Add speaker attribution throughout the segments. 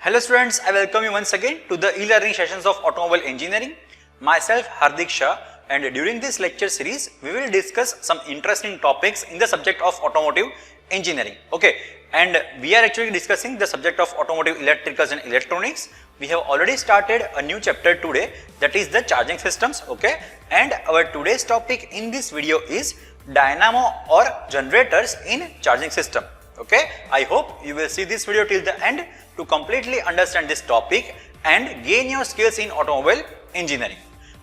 Speaker 1: Hello students, I welcome you once again to the e-learning sessions of Automobile Engineering. Myself Hardik Shah, and during this lecture series we will discuss some interesting topics in the subject of automotive engineering. Okay, and we are actually discussing the subject of automotive electricals and electronics. We have already started a new chapter today, that is the charging systems. Okay, and our today's topic in this video is dynamo or generators in charging system. Okay, I hope you will see this video till the end to completely understand this topic and gain your skills in automobile engineering.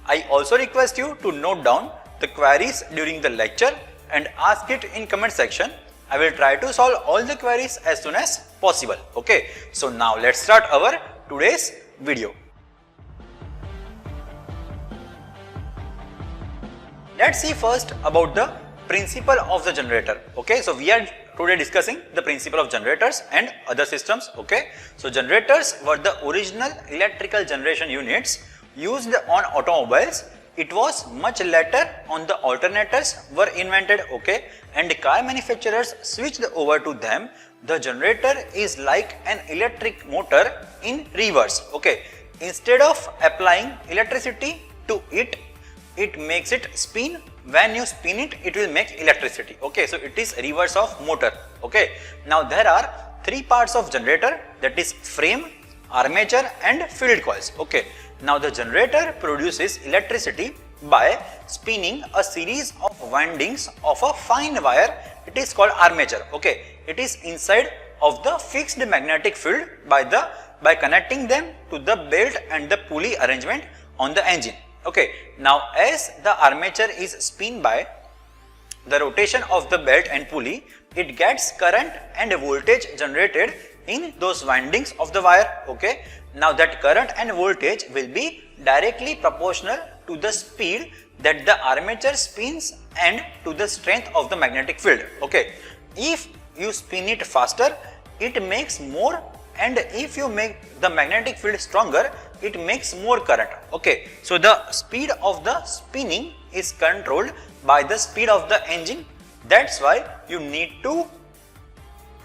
Speaker 1: I also request you to note down the queries during the lecture and ask it in comment section. I will try to solve all the queries as soon as possible. Okay, so now let's start our today's video. Let's see first about the principle of the generator. Okay, so we are today discussing the principle of generators and other systems. Okay, so generators were the original electrical generation units used on automobiles. It was much later on the alternators were invented. Okay, and car manufacturers switched over to them. The generator is like an electric motor in reverse. Okay, instead of applying electricity to it, it makes it spin. When you spin it, it will make electricity. Okay, so it is reverse of motor. Okay, now there are three parts of generator, that is frame, armature and field coils. Okay, now the generator produces electricity by spinning a series of windings of a fine wire. It is called armature. Okay, it is inside of the fixed magnetic field by connecting them to the belt and the pulley arrangement on the engine. Okay, now as the armature is spun by the rotation of the belt and pulley, it gets current and voltage generated in those windings of the wire. Okay, now that current and voltage will be directly proportional to the speed that the armature spins and to the strength of the magnetic field. Okay, if you spin it faster, it makes more, and if you make the magnetic field stronger, it makes more current. Okay, so the speed of the spinning is controlled by the speed of the engine. That's why you need to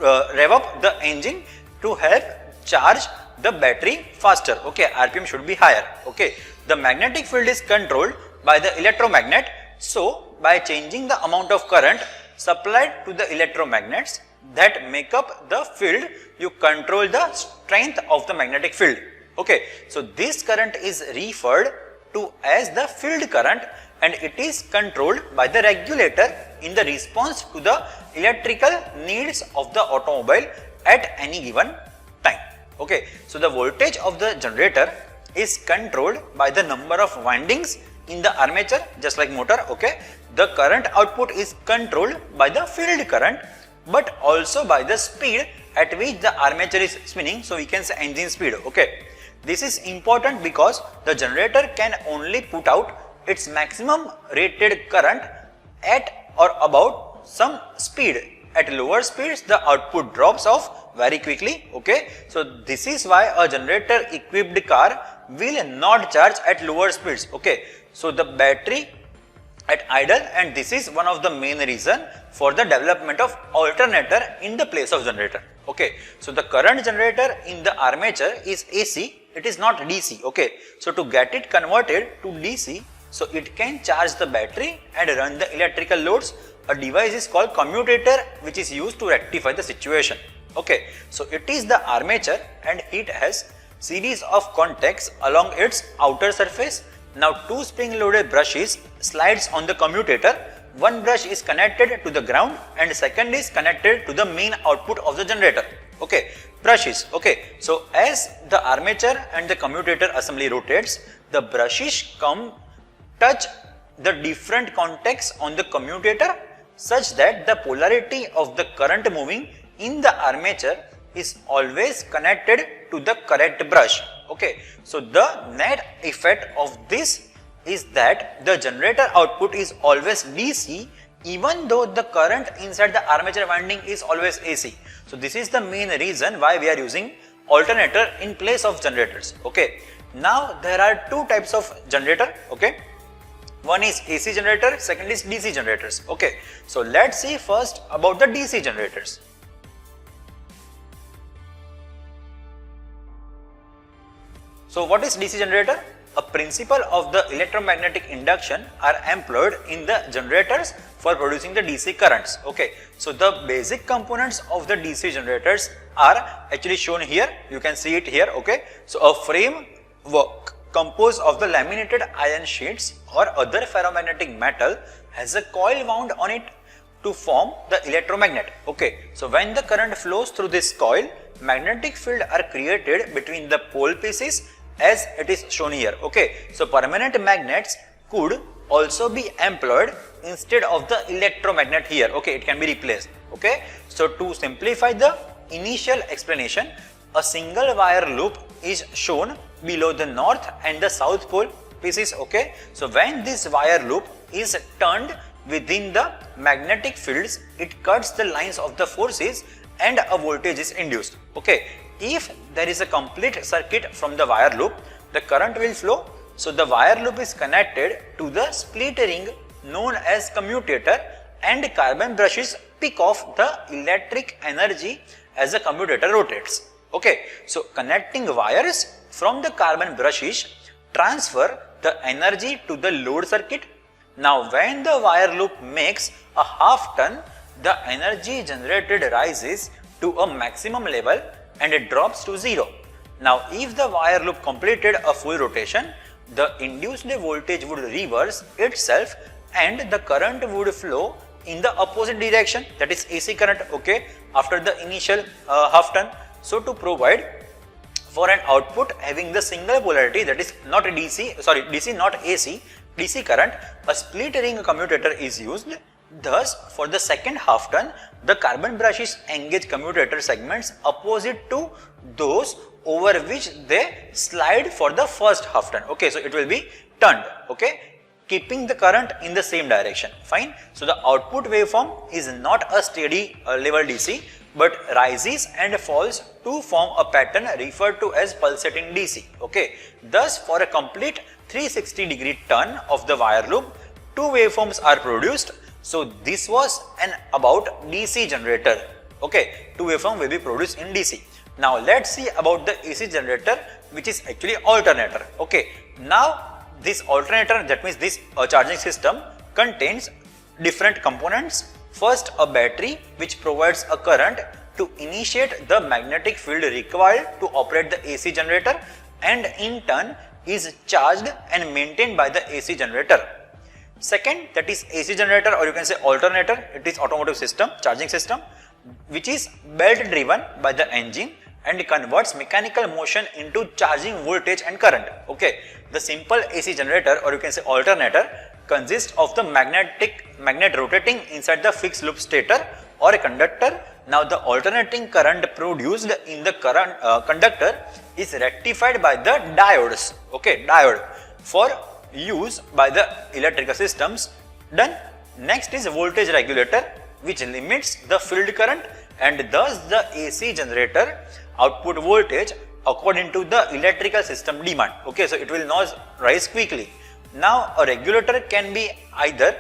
Speaker 1: rev up the engine to help charge the battery faster. Okay, RPM should be higher. Okay, the magnetic field is controlled by the electromagnet. So by changing the amount of current supplied to the electromagnets that make up the field, you control the strength of the magnetic field. Okay, so this current is referred to as the field current, and it is controlled by the regulator in the response to the electrical needs of the automobile at any given time. Okay, so the voltage of the generator is controlled by the number of windings in the armature, just like motor. Okay, the current output is controlled by the field current, but also by the speed at which the armature is spinning. So we can say engine speed. Okay, this is important because the generator can only put out its maximum rated current at or about some speed. At lower speeds, the output drops off very quickly. Okay, so this is why a generator equipped car will not charge at lower speeds. Okay, so the battery at idle, and this is one of the main reason for the development of alternator in the place of generator. Okay, so the current generator in the armature is AC, it is not DC. Okay, so to get it converted to DC, so it can charge the battery and run the electrical loads, a device is called commutator, which is used to rectify the situation. Okay, so it is the armature and it has series of contacts along its outer surface. Now two spring loaded brushes slides on the commutator. One brush is connected to the ground and second is connected to the main output of the generator. Okay, brushes. Okay, so as the armature and the commutator assembly rotates, the brushes touch the different contacts on the commutator such that the polarity of the current moving in the armature is always connected to the correct brush. Okay, so the net effect of this is that the generator output is always DC, even though the current inside the armature winding is always AC. So this is the main reason why we are using alternator in place of generators. Okay, now there are two types of generator. Okay, one is AC generator, second is DC generators. Okay, so let's see first about the DC generators. So what is DC generator? A principle of the electromagnetic induction are employed in the generators for producing the DC currents. Okay, so the basic components of the DC generators are actually shown here. You can see it here. Okay, so a framework composed of the laminated iron sheets or other ferromagnetic metal has a coil wound on it to form the electromagnet. Okay, so when the current flows through this coil, magnetic field are created between the pole pieces as it is shown here. Okay, so permanent magnets could also be employed instead of the electromagnet here. Okay, it can be replaced. Okay, so to simplify the initial explanation, a single wire loop is shown below the north and the south pole pieces. Okay, so when this wire loop is turned within the magnetic fields, it cuts the lines of the forces and a voltage is induced. Okay, if there is a complete circuit from the wire loop, the current will flow. So the wire loop is connected to the split ring known as commutator, and carbon brushes pick off the electric energy as the commutator rotates. Okay, so connecting wires from the carbon brushes transfer the energy to the load circuit. Now when the wire loop makes a half turn, the energy generated rises to a maximum level and it drops to 0. Now if the wire loop completed a full rotation, the induced voltage would reverse itself and the current would flow in the opposite direction, that is AC current. Okay, after the initial half turn. So to provide for an output having the single polarity, that is not DC not AC, DC current, a split ring commutator is used. Thus, for the second half turn, the carbon brushes engage commutator segments opposite to those over which they slide for the first half turn. Okay, so it will be turned. Okay, keeping the current in the same direction. Fine. So the output waveform is not a steady level DC, but rises and falls to form a pattern referred to as pulsating DC. Okay, thus for a complete 360-degree turn of the wire loop, two waveforms are produced. So this was about DC generator. Okay, two waveform will be produced in DC. Now let's see about the AC generator, which is actually alternator. Okay, now this alternator, that means this charging system, contains different components. First, a battery which provides a current to initiate the magnetic field required to operate the AC generator, and in turn is charged and maintained by the AC generator. Second, that is AC generator, or you can say alternator. It is automotive system, charging system, which is belt driven by the engine and converts mechanical motion into charging voltage and current. Okay, the simple AC generator, or you can say alternator, consists of the magnet rotating inside the fixed loop stator or a conductor. Now the alternating current produced in the conductor is rectified by the diodes. Okay, diode for use by the electrical systems. Done. Next is voltage regulator, which limits the field current and thus the AC generator output voltage according to the electrical system demand. Okay, so it will not rise quickly. Now a regulator can be either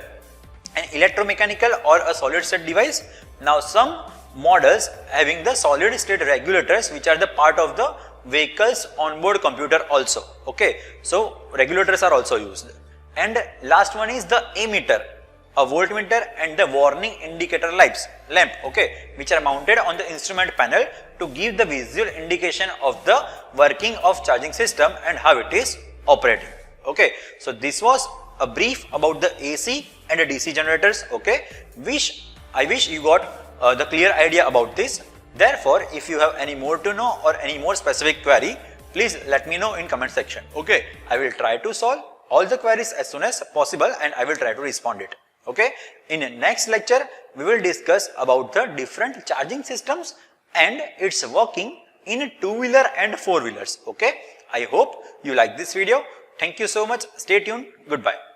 Speaker 1: an electromechanical or a solid state device. Now some models having the solid state regulators, which are the part of the vehicle's onboard computer also. Okay, so regulators are also used. And last one is the ammeter, a voltmeter and the warning indicator lamp, okay, which are mounted on the instrument panel to give the visual indication of the working of charging system and how it is operating. Okay, so this was a brief about the AC and the DC generators. Okay, I wish you got the clear idea about this. Therefore, if you have any more to know or any more specific query, please let me know in comment section. Okay, I will try to solve all the queries as soon as possible and I will try to respond it. Okay, in next lecture we will discuss about the different charging systems and its working in two-wheeler and four-wheelers. Okay, I hope you like this video. Thank you so much. Stay tuned. Goodbye.